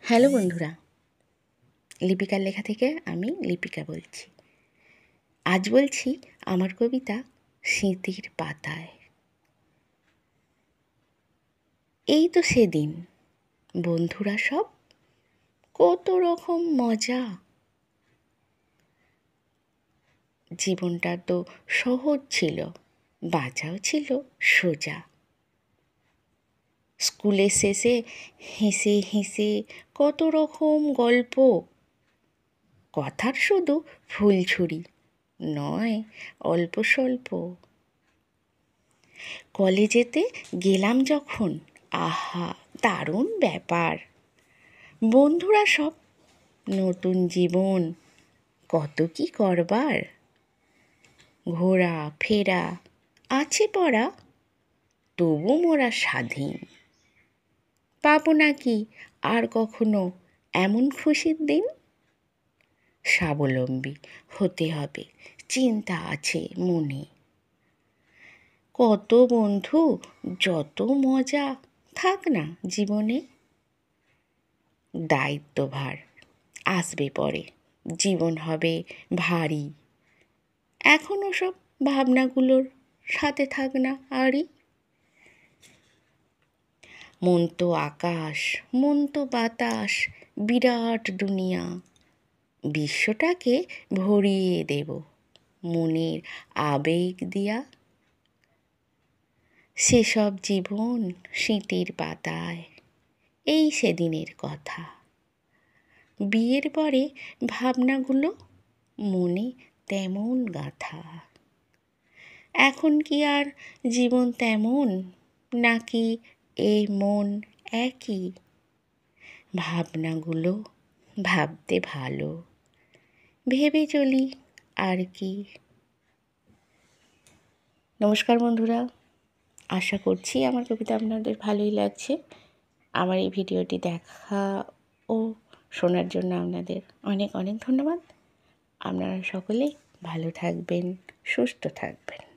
Hello বন্ধুরা, লিপিকার লেখা থেকে আমি লিপিকা বলছি। আজ বলছি আমার কবিতা স্মৃতির পাতায়। এই তো সেদিন বন্ধুরা সব কত রকম মজা। জীবনটা তো সহজ ছিল, বাঁচাও ছিল সোজা। স্কুলের শেষে হেসে হেসে কত রকম গল্প, কথার শুধু ফুলঝুরি নয় অল্প স্বল্প। কলেজেতে গেলাম যখন, আহা দারুণ ব্যাপার। বন্ধুরা সব নতুন জীবন, কত কি করবার। ঘোরা ফেরা আছে পড়া, তবু মোরা স্বাধীন। পাবো নাকি আর কখনো এমন খুশির দিন। স্বাবলম্বী হতে হবে চিন্তা আছে মনে। কত বন্ধু যত মজা থাক না জীবনে। দায়িত্বভার আসবে পরে, জীবন হবে ভারী। এখনো সব ভাবনাগুলোর সাথে থাক না আরই। মন তো আকাশ, মন তো বাতাস, বিরাট দুনিয়া। বিশ্বটাকে ভরিয়ে দেব মনের আবেগ দিয়া। সেসব জীবন স্মৃতির পাতায়, এই সেদিনের কথা। বিয়ের পরে ভাবনাগুলো মনে তেমন গাঁথা। এখন কি আর জীবন তেমন, নাকি এ মন একই। ভাবনাগুলো ভাবতে ভালো, ভেবে চলি আর কি। নমস্কার বন্ধুরা, আশা করছি আমার কবিতা আপনাদের ভালোই লাগছে। আমার এই ভিডিওটি দেখা ও শোনার জন্য আপনাদের অনেক অনেক ধন্যবাদ। আপনারা সকলেই ভালো থাকবেন, সুস্থ থাকবেন।